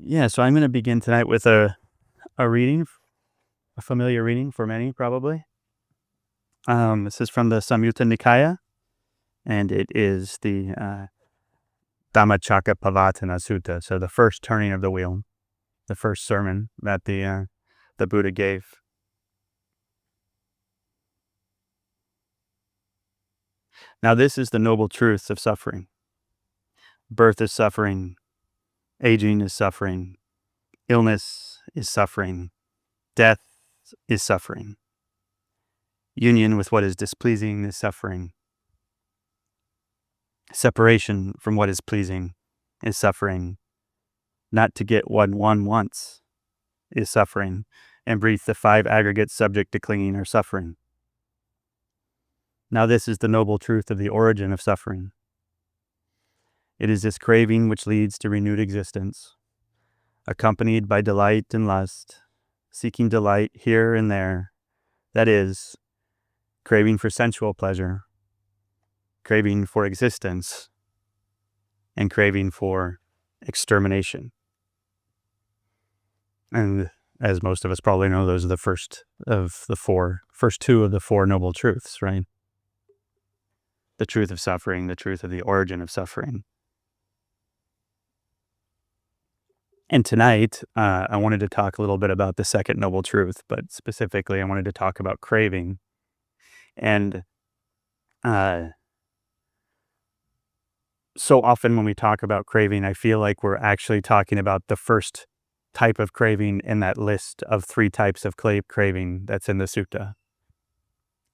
Yeah, so I'm going to begin tonight with a reading, a familiar reading for many probably. This is from the Samyutta Nikaya, and it is the Dhammacakkappavattana Sutta, so the first turning of the wheel, the first sermon that the Buddha gave. Now this is the noble truth of suffering. Birth is suffering, aging is suffering, illness is suffering, death is suffering. Union with what is displeasing is suffering. Separation from what is pleasing is suffering. Not to get what one wants is suffering. And breathe the 5 aggregates subject to clinging are suffering. Now this is the noble truth of the origin of suffering. It is this craving which leads to renewed existence, accompanied by delight and lust, seeking delight here and there. That is, craving for sensual pleasure, craving for existence, and craving for extermination. And as most of us probably know, those are the first two of the 4 noble truths, right? The truth of suffering, the truth of the origin of suffering. And tonight, I wanted to talk a little bit about the second noble truth, but specifically I wanted to talk about craving. And so often when we talk about craving, I feel like we're actually talking about the first type of craving in that list of 3 types of craving that's in the sutta.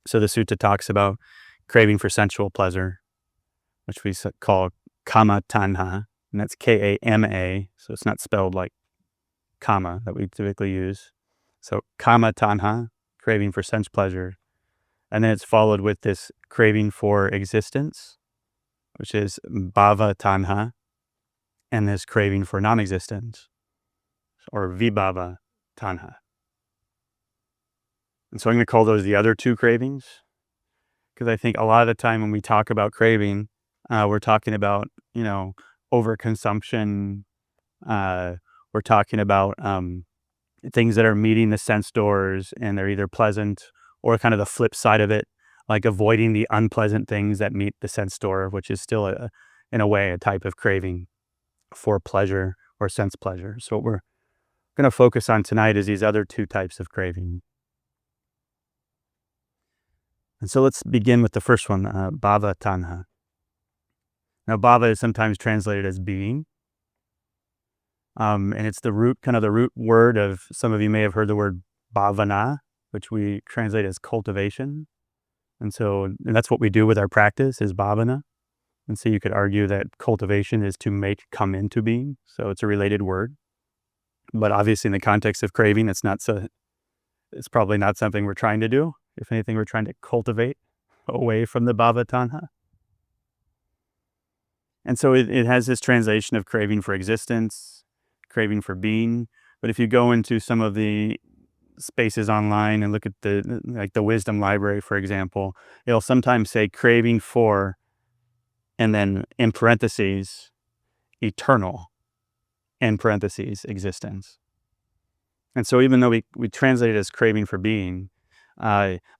So the sutta talks about craving for sensual pleasure, which we call kama tanha, and that's Kama, so it's not spelled like kama that we typically use. So kama tanha, craving for sense pleasure. And then it's followed with this craving for existence, which is bhava tanha, and this craving for non-existence, or vibhava tanha. And so I'm going to call those the other 2 cravings, because I think a lot of the time when we talk about craving, we're talking about, overconsumption. We're talking about things that are meeting the sense doors, and they're either pleasant or kind of the flip side of it, like avoiding the unpleasant things that meet the sense door, which is still, in a way, a type of craving for pleasure or sense pleasure. So what we're going to focus on tonight is these other 2 types of craving. And so let's begin with the first one, bhava tanha. Now, bhava is sometimes translated as being. And it's the root word of, some of you may have heard the word bhavana, which we translate as cultivation. And that's what we do with our practice, is bhavana. And so you could argue that cultivation is to come into being. So it's a related word. But obviously in the context of craving, it's probably not something we're trying to do. If anything, we're trying to cultivate away from the bhava tanha. And so it has this translation of craving for existence, craving for being. But if you go into some of the spaces online and look at the wisdom library, for example, it'll sometimes say craving for, and then in parentheses, eternal, in parentheses, existence. And so even though we translate it as craving for being,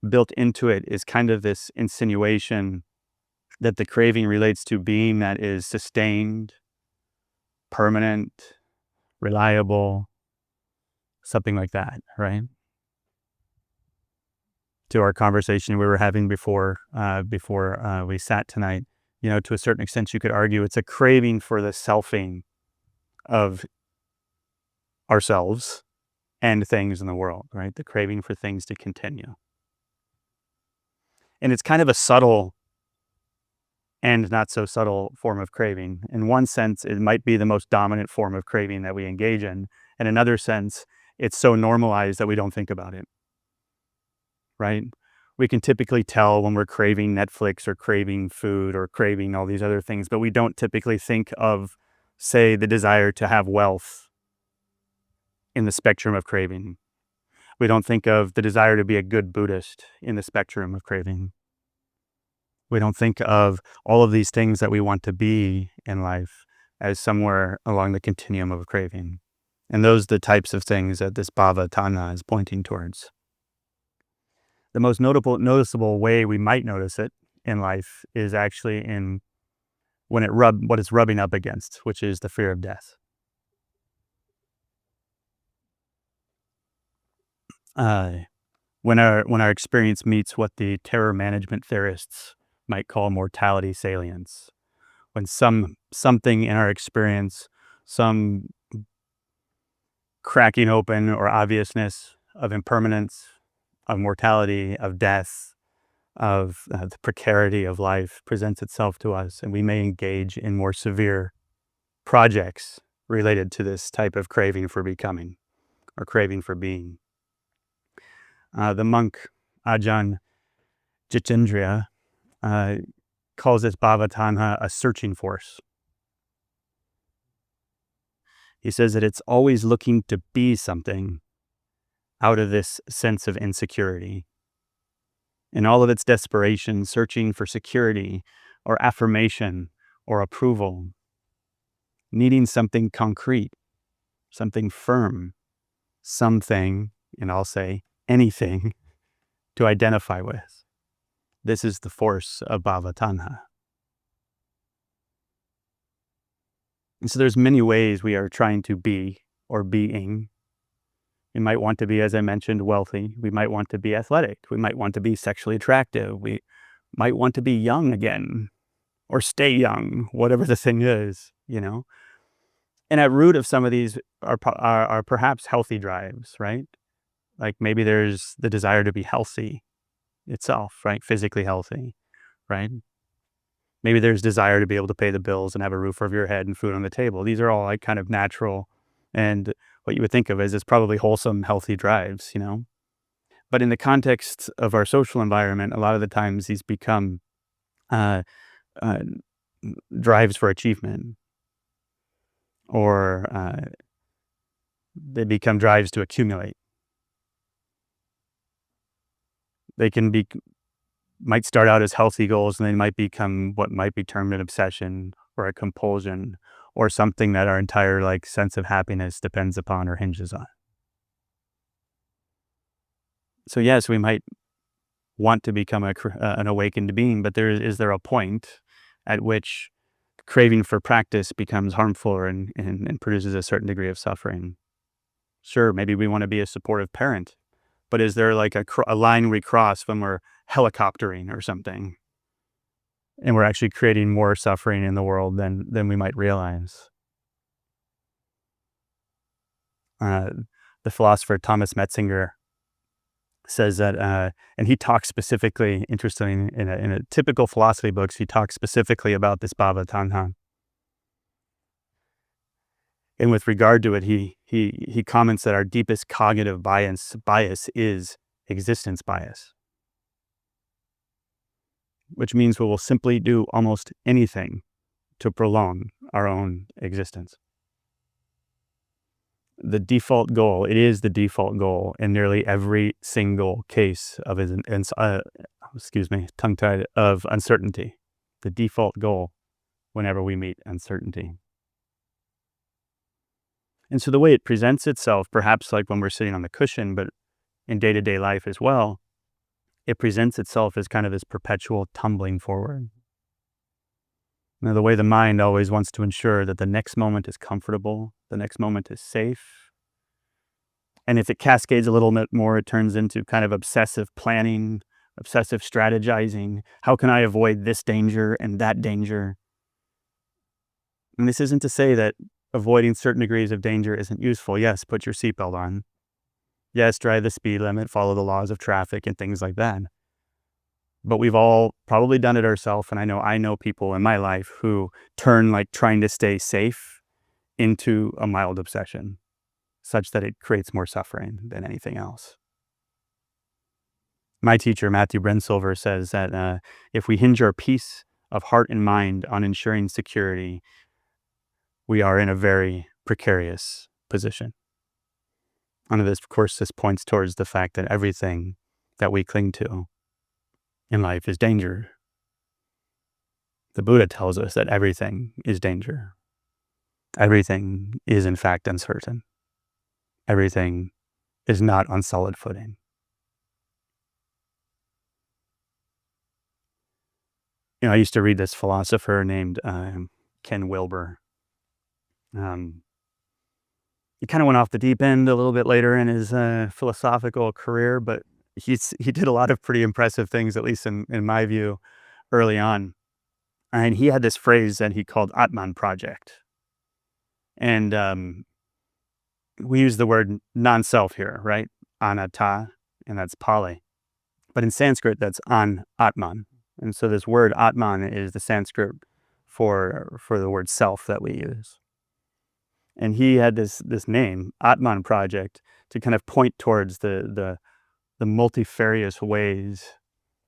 built into it is kind of this insinuation that the craving relates to being that is sustained, permanent, reliable, something like that, right? To our conversation we were having before we sat tonight, to a certain extent you could argue it's a craving for the selfing of ourselves and things in the world, right? The craving for things to continue. And it's kind of a subtle and not so subtle form of craving. In one sense, it might be the most dominant form of craving that we engage in. In another sense, it's so normalized that we don't think about it, right? We can typically tell when we're craving Netflix or craving food or craving all these other things, but we don't typically think of, say, the desire to have wealth in the spectrum of craving. We don't think of the desire to be a good Buddhist in the spectrum of craving. We don't think of all of these things that we want to be in life as somewhere along the continuum of craving. And those are the types of things that this bhava tanha is pointing towards. The most noticeable way we might notice it in life is actually in what it's rubbing up against, which is the fear of death. Uh, when our experience meets what the terror management theorists might call mortality salience, when something in our experience, some cracking open or obviousness of impermanence, of mortality, of death, of the precarity of life presents itself to us, and we may engage in more severe projects related to this type of craving for becoming or craving for being. The monk Ajahn Jitendriya calls this bhavatanha a searching force. He says that it's always looking to be something out of this sense of insecurity. In all of its desperation, searching for security or affirmation or approval, needing something concrete, something firm, something, and I'll say anything, to identify with. This is the force of bhavatanha. And so there's many ways we are trying to be or being. We might want to be, as I mentioned, wealthy. We might want to be athletic. We might want to be sexually attractive. We might want to be young again or stay young, whatever the thing is, And at root of some of these are perhaps healthy drives, right? Like maybe there's the desire to be healthy itself, right? Physically healthy, right? Maybe there's desire to be able to pay the bills and have a roof over your head and food on the table. These are all like kind of natural and what you would think of as probably wholesome, healthy drives, But in the context of our social environment, a lot of the times these become uh, uh, drives for achievement, or they become drives to accumulate. They might start out as healthy goals, and they might become what might be termed an obsession or a compulsion, or something that our entire sense of happiness depends upon or hinges on. So yes, we might want to become an awakened being, but is there a point at which craving for practice becomes harmful and produces a certain degree of suffering? Sure, maybe we want to be a supportive parent, but is there a line we cross when we're helicoptering or something, and we're actually creating more suffering in the world than we might realize? The philosopher Thomas Metzinger says that, and he talks specifically, interestingly, in a typical philosophy books, he talks specifically about this bhava tanha. And with regard to it, he comments that our deepest cognitive bias is existence bias, which means we will simply do almost anything to prolong our own existence. It is the default goal in nearly every single case of tongue-tied, of uncertainty. The default goal whenever we meet uncertainty. And so the way it presents itself, perhaps like when we're sitting on the cushion, but in day-to-day life as well, it presents itself as kind of this perpetual tumbling forward. Now, the way the mind always wants to ensure that the next moment is comfortable, the next moment is safe. And if it cascades a little bit more, it turns into kind of obsessive planning, obsessive strategizing. How can I avoid this danger and that danger? And this isn't to say that avoiding certain degrees of danger isn't useful. Yes, put your seatbelt on. Yes, drive the speed limit, follow the laws of traffic and things like that. But we've all probably done it ourselves. And I know people in my life who turn trying to stay safe into a mild obsession, such that it creates more suffering than anything else. My teacher, Matthew Brensilver, says that if we hinge our peace of heart and mind on ensuring security, we are in a very precarious position. And of course, this points towards the fact that everything that we cling to in life is danger. The Buddha tells us that everything is danger. Everything is, in fact, uncertain. everything is not on solid footing. I used to read this philosopher named Ken Wilber. Um, he kind of went off the deep end a little bit later in his philosophical career, but he did a lot of pretty impressive things, at least in my view, early on. And he had this phrase that he called Atman project. And we use the word non-self here, right? Anatta, and that's Pali. But in Sanskrit, that's an Atman. And so this word Atman is the Sanskrit for the word self that we use. And he had this name, Atman Project, to kind of point towards the multifarious ways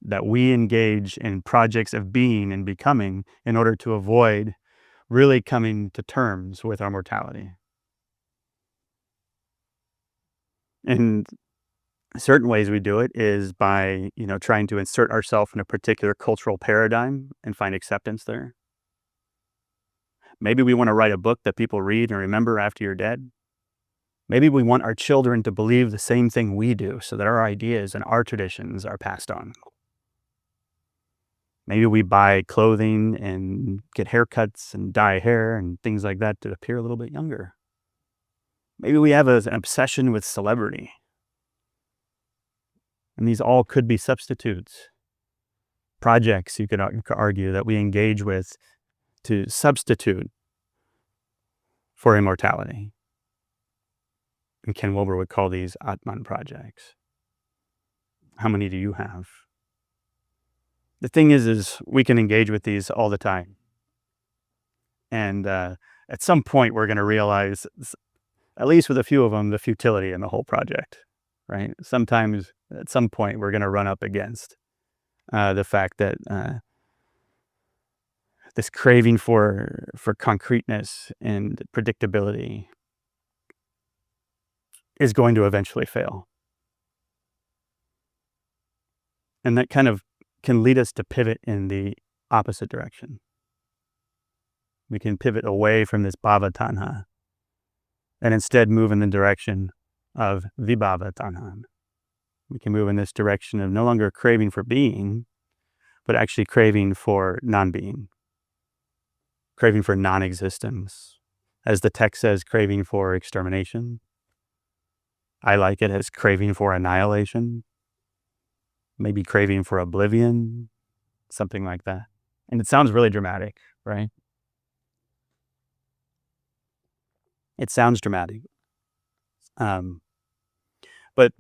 that we engage in projects of being and becoming in order to avoid really coming to terms with our mortality. And certain ways we do it is by, trying to insert ourselves in a particular cultural paradigm and find acceptance there. Maybe we want to write a book that people read and remember after you're dead. Maybe we want our children to believe the same thing we do so that our ideas and our traditions are passed on. Maybe we buy clothing and get haircuts and dye hair and things like that to appear a little bit younger. Maybe we have an obsession with celebrity. And these all could be substitutes. Projects, you could argue, that we engage with to substitute for immortality. And Ken Wilber would call these Atman projects. How many do you have? The thing is we can engage with these all the time. And at some point, we're going to realize, at least with a few of them, the futility in the whole project, right? Sometimes, at some point, we're going to run up against the fact that this craving for concreteness and predictability is going to eventually fail. And that kind of can lead us to pivot in the opposite direction. We can pivot away from this bhava tanha and instead move in the direction of vibhava tanha. We can move in this direction of no longer craving for being, but actually craving for non-being, craving for non-existence. As the text says, craving for extermination. I like it as craving for annihilation, maybe craving for oblivion, something like that. And it sounds really dramatic, right? It sounds dramatic. But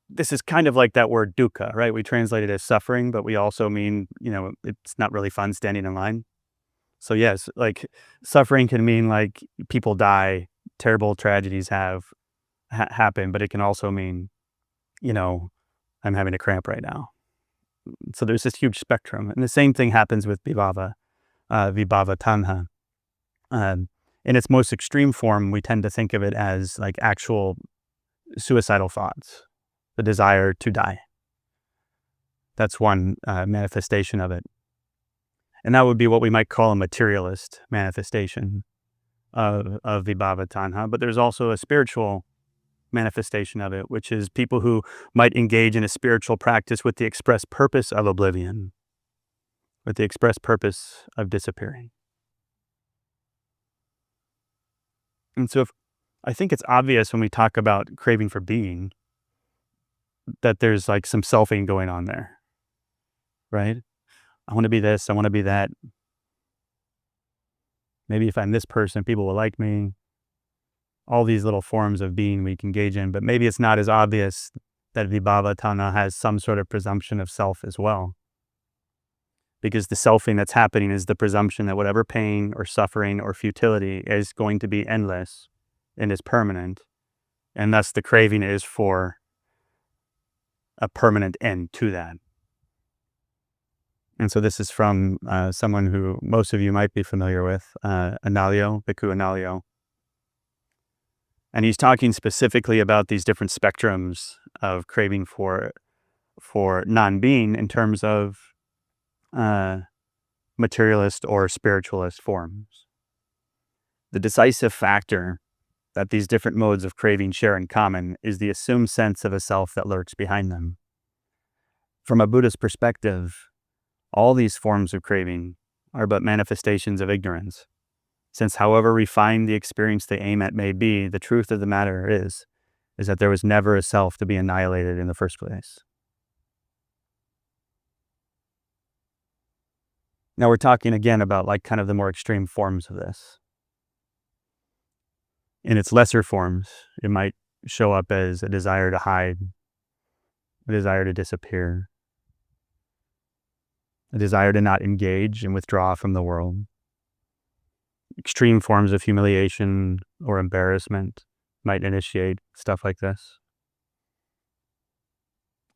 this is kind of like that word dukkha, right? We translate it as suffering, but we also mean, it's not really fun standing in line. So yes, like suffering can mean like people die, terrible tragedies happen, but it can also mean, I'm having a cramp right now. So there's this huge spectrum. And the same thing happens with vibhava tanha. In its most extreme form, we tend to think of it as like actual suicidal thoughts, the desire to die. That's one manifestation of it. And that would be what we might call a materialist manifestation of vibhava tanha. But there's also a spiritual manifestation of it, which is people who might engage in a spiritual practice with the express purpose of oblivion, with the express purpose of disappearing. And so I think it's obvious when we talk about craving for being that there's like some selfing going on there, right? I want to be this, I want to be that. Maybe if I'm this person, people will like me. All these little forms of being we can engage in, but maybe it's not as obvious that vibhava tanha has some sort of presumption of self as well. Because the selfing that's happening is the presumption that whatever pain or suffering or futility is going to be endless and is permanent. And thus the craving is for a permanent end to that. And so this is from someone who most of you might be familiar with, Bhikkhu Analayo. And he's talking specifically about these different spectrums of craving for non-being in terms of materialist or spiritualist forms. The decisive factor that these different modes of craving share in common is the assumed sense of a self that lurks behind them. From a Buddhist perspective, all these forms of craving are but manifestations of ignorance, since however refined the experience they aim at may be, the truth of the matter is that there was never a self to be annihilated in the first place. Now we're talking again about like kind of the more extreme forms of this. In its lesser forms, it might show up as a desire to hide, a desire to disappear, a desire to not engage and withdraw from the world. Extreme forms of humiliation or embarrassment might initiate stuff like this.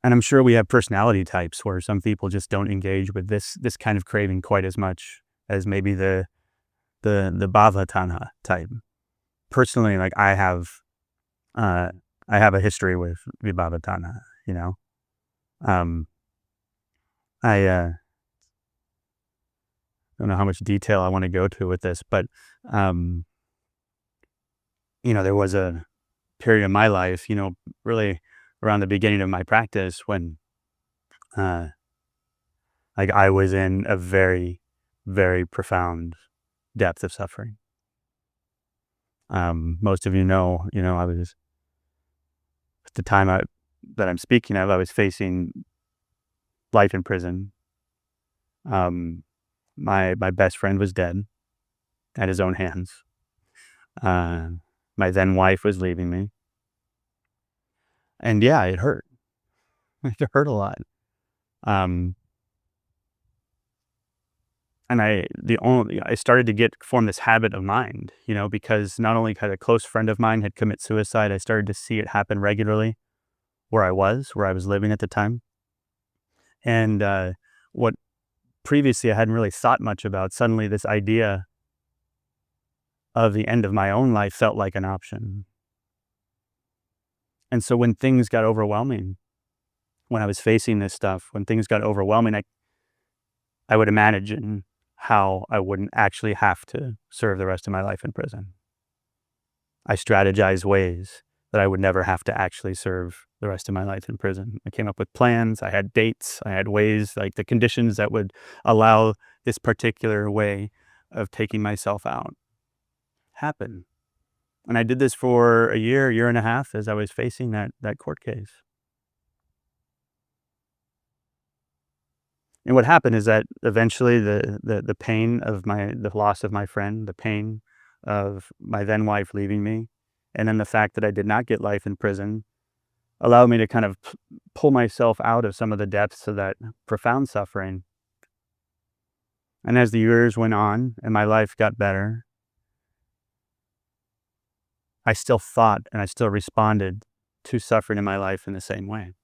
And I'm sure we have personality types where some people just don't engage with this kind of craving quite as much as maybe the bhava tanha type. Personally, like I have a history with vibhava tanha, you know. I don't know how much detail I want to go to with this, but there was a period of my life, really around the beginning of my practice when like I was in a very, very profound depth of suffering. Most of I was at the time that I'm speaking of, I was facing life in prison. My best friend was dead at his own hands. My then wife was leaving me. And yeah, it hurt. It hurt a lot. And I started to form this habit of mind, because not only had a close friend of mine had commit suicide, I started to see it happen regularly where I was living at the time. And what previously I hadn't really thought much about, suddenly this idea of the end of my own life felt like an option. And so when things got overwhelming, when I was facing this stuff, when things got overwhelming, I would imagine how I wouldn't actually have to serve the rest of my life in prison. I strategized ways that I would never have to actually serve the rest of my life in prison. I came up with plans, I had dates, I had ways, like the conditions that would allow this particular way of taking myself out happen. And I did this for a year and a half as I was facing that court case. And what happened is that eventually the pain of the loss of my friend, the pain of my then wife leaving me, and then the fact that I did not get life in prison allowed me to kind of pull myself out of some of the depths of that profound suffering. And as the years went on and my life got better, I still thought and I still responded to suffering in my life in the same way.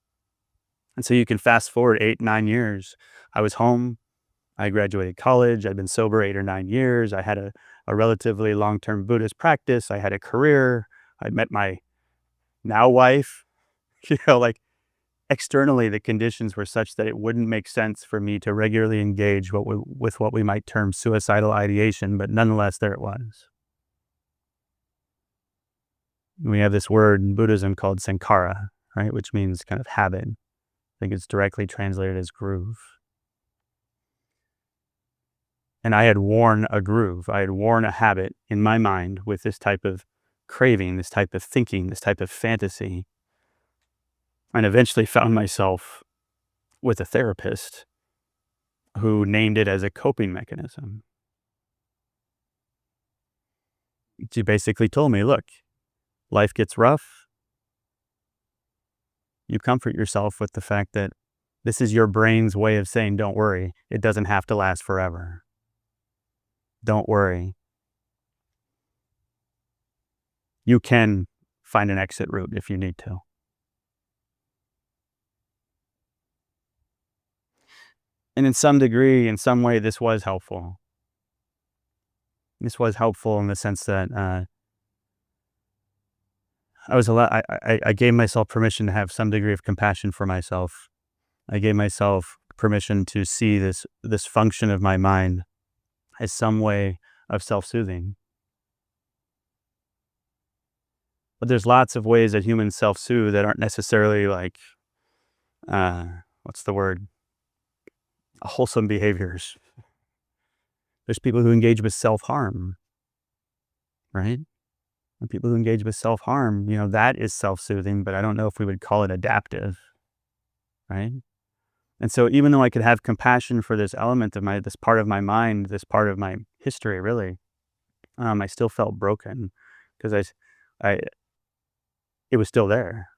And so you can fast forward 8, 9 years. I was home. I graduated college. I'd been sober 8 or 9 years. I had a relatively long-term Buddhist practice. I had a career. I met my now wife. Like externally, the conditions were such that it wouldn't make sense for me to regularly engage with what we might term suicidal ideation, but nonetheless, there it was. We have this word in Buddhism called sankhara, right, which means kind of habit. I think it's directly translated as groove. And I had worn a groove. I had worn a habit in my mind with this type of craving, this type of thinking, this type of fantasy. And eventually found myself with a therapist who named it as a coping mechanism. She basically told me, look, life gets rough. You comfort yourself with the fact that this is your brain's way of saying, don't worry, it doesn't have to last forever. Don't worry. You can find an exit route if you need to. And in some degree, in some way, this was helpful. This was helpful in the sense that I gave myself permission to have some degree of compassion for myself. I gave myself permission to see this function of my mind as some way of self-soothing. But there's lots of ways that humans self-soothe that aren't necessarily like, uh, what's the word? Wholesome behaviors. There's people who engage with self-harm, right? And people who engage with self-harm, that is self-soothing, but I don't know if we would call it adaptive, right? And so even though I could have compassion for this element of this part of my mind, this part of my history, really, I still felt broken because I, it was still there.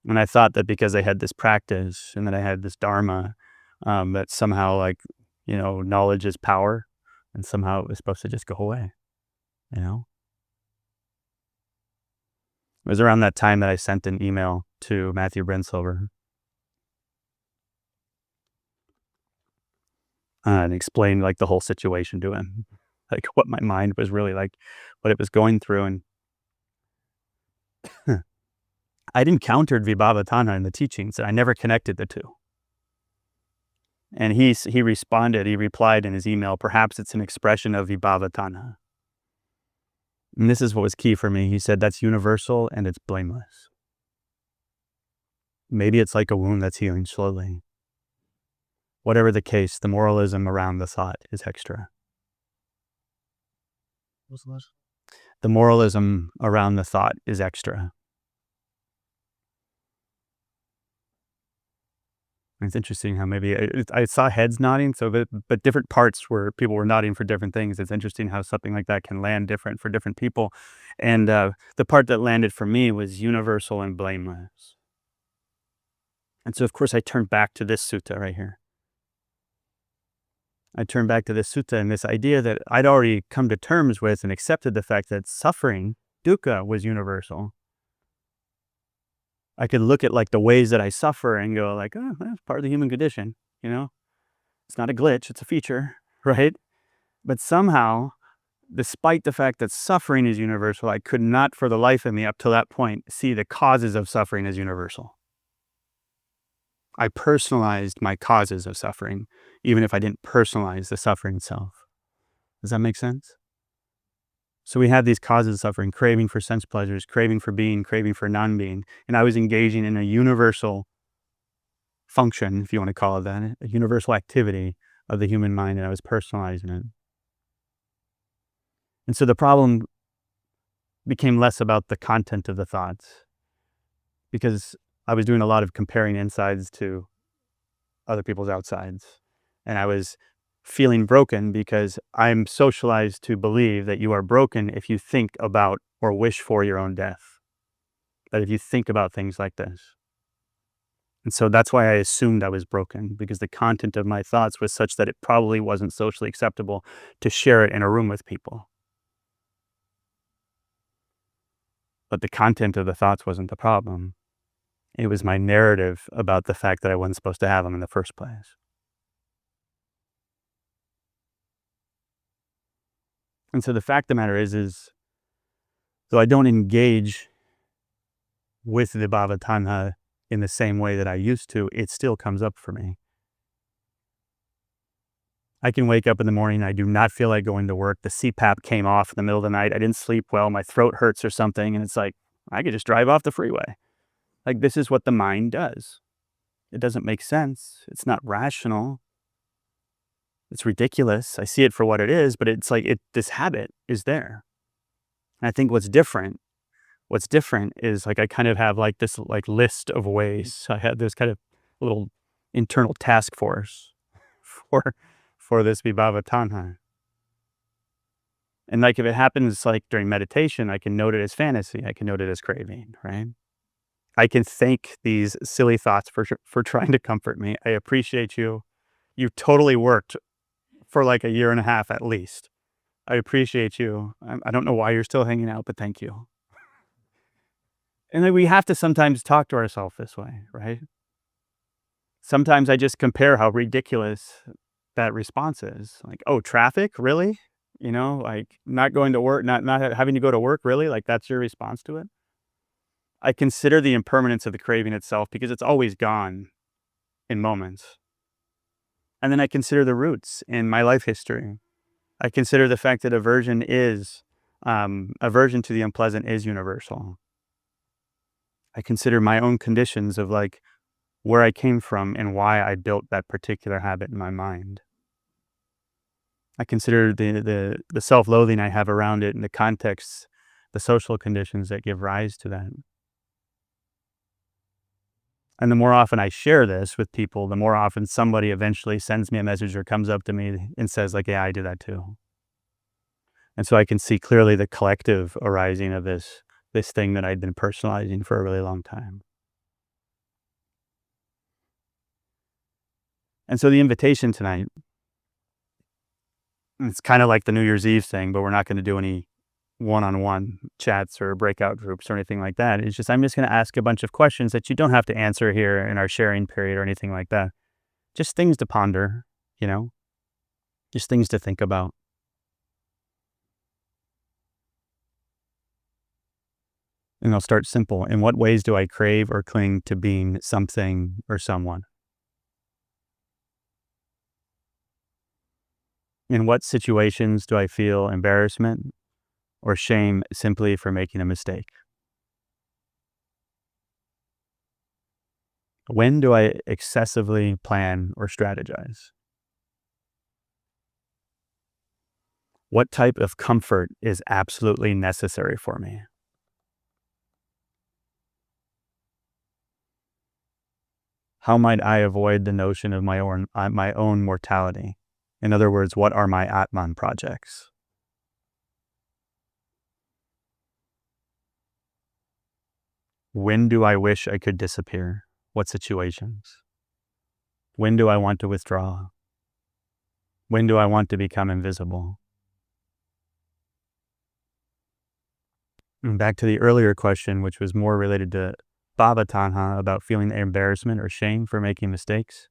And I thought that because I had this practice and that I had this dharma, that somehow like, knowledge is power and somehow it was supposed to just go away, you know? It was around that time that I sent an email to Matthew Brensilver and explained like the whole situation to him, like what my mind was really like, what it was going through. And I'd encountered Vibhava Tanha in the teachings and I never connected the two. And he replied in his email, perhaps it's an expression of Vibhava Tanha. And this is what was key for me. He said, that's universal and it's blameless. Maybe it's like a wound that's healing slowly. Whatever the case, the moralism around the thought is extra. What's the last? The moralism around the thought is extra. It's interesting how maybe I saw heads nodding, but different parts where people were nodding for different things. It's interesting how something like that can land different for different people. And the part that landed for me was universal and blameless. And so, of course, I turned back to this sutta right here. I turned back to this sutta and this idea that I'd already come to terms with and accepted the fact that suffering, dukkha, was universal. I could look at like the ways that I suffer and go like, oh, that's part of the human condition, It's not a glitch, it's a feature, right? But somehow, despite the fact that suffering is universal, I could not for the life of me up to that point see the causes of suffering as universal. I personalized my causes of suffering, even if I didn't personalize the suffering itself. Does that make sense? So we had these causes of suffering, craving for sense pleasures, craving for being, craving for non-being. And I was engaging in a universal function, if you want to call it that, a universal activity of the human mind, and I was personalizing it. And so the problem became less about the content of the thoughts because I was doing a lot of comparing insides to other people's outsides. And I was feeling broken because I'm socialized to believe that you are broken if you think about or wish for your own death. That if you think about things like this. And so that's why I assumed I was broken, because the content of my thoughts was such that it probably wasn't socially acceptable to share it in a room with people. But the content of the thoughts wasn't the problem. It was my narrative about the fact that I wasn't supposed to have them in the first place. And so the fact of the matter is though I don't engage with the Bhavatanha in the same way that I used to, it still comes up for me. I can wake up in the morning, I do not feel like going to work. The CPAP came off in the middle of the night. I didn't sleep well. My throat hurts or something. And it's like, I could just drive off the freeway. Like, this is what the mind does. It doesn't make sense. It's not rational. It's ridiculous. I see it for what it is, but it's like this habit is there. And I think what's different is like I kind of have like this like list of ways. I had this kind of little internal task force for this Vibhava Tanha. And like if it happens like during meditation, I can note it as fantasy. I can note it as craving, right? I can thank these silly thoughts for trying to comfort me. I appreciate you. You totally worked for like a year and a half at least. I appreciate you. I don't know why you're still hanging out, but thank you. And then we have to sometimes talk to ourselves this way, right? Sometimes I just compare how ridiculous that response is. Like, oh, traffic? Really? Like not going to work, not having to go to work, really? Like that's your response to it? I consider the impermanence of the craving itself because it's always gone in moments. And then I consider the roots in my life history. I consider the fact that aversion is aversion to the unpleasant is universal. I consider my own conditions of like where I came from and why I built that particular habit in my mind. I consider the self-loathing I have around it and the context, the social conditions that give rise to that. And the more often I share this with people, the more often somebody eventually sends me a message or comes up to me and says like, "Yeah, I do that too." And so I can see clearly the collective arising of this thing that I'd been personalizing for a really long time. And so the invitation tonight, it's kind of like the New Year's Eve thing, but we're not going to do any one-on-one chats or breakout groups or anything like that. It's just I'm just going to ask a bunch of questions that you don't have to answer here in our sharing period or anything like that. Just things to ponder, you know, just things to think about. And I'll start simple. In what ways do I crave or cling to being something or someone? In what situations do I feel embarrassment or shame simply for making a mistake? When do I excessively plan or strategize? What type of comfort is absolutely necessary for me? How might I avoid the notion of my own mortality? In other words, what are my Atman projects? When do I wish I could disappear? What situations? When do I want to withdraw? When do I want to become invisible? And back to the earlier question, which was more related to Baba Tanha about feeling embarrassment or shame for making mistakes.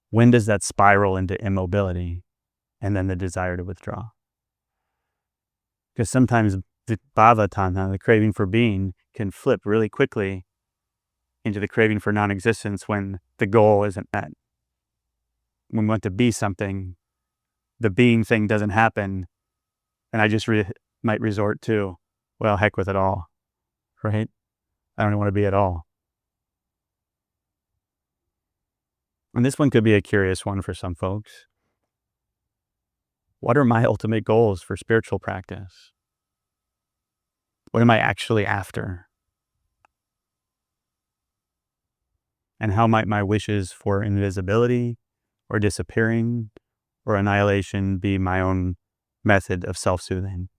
When does that spiral into immobility and then the desire to withdraw? Because sometimes the Bhava Tanha, the craving for being, can flip really quickly into the craving for non-existence when the goal isn't met. When we want to be something, the being thing doesn't happen, and I just might resort to, well, heck with it all, right? I don't want to be at all. And this one could be a curious one for some folks. What are my ultimate goals for spiritual practice? What am I actually after? And how might my wishes for invisibility or disappearing or annihilation be my own method of self-soothing?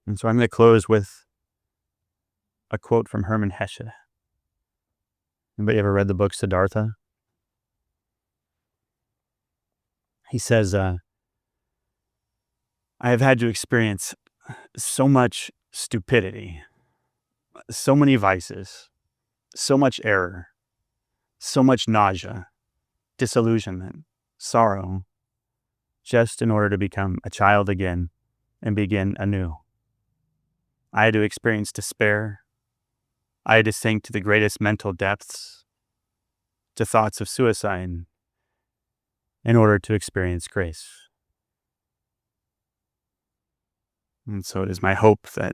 And so I'm going to close with a quote from Hermann Hesse. Anybody ever read the book Siddhartha? He says, I have had to experience so much stupidity, so many vices, so much error, so much nausea, disillusionment, sorrow, just in order to become a child again and begin anew. I had to experience despair. I had to sink to the greatest mental depths, to thoughts of suicide, in order to experience grace. And so it is my hope that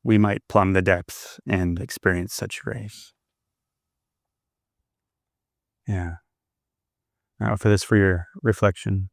we might plumb the depths and experience such grace. Yeah. Now for your reflection.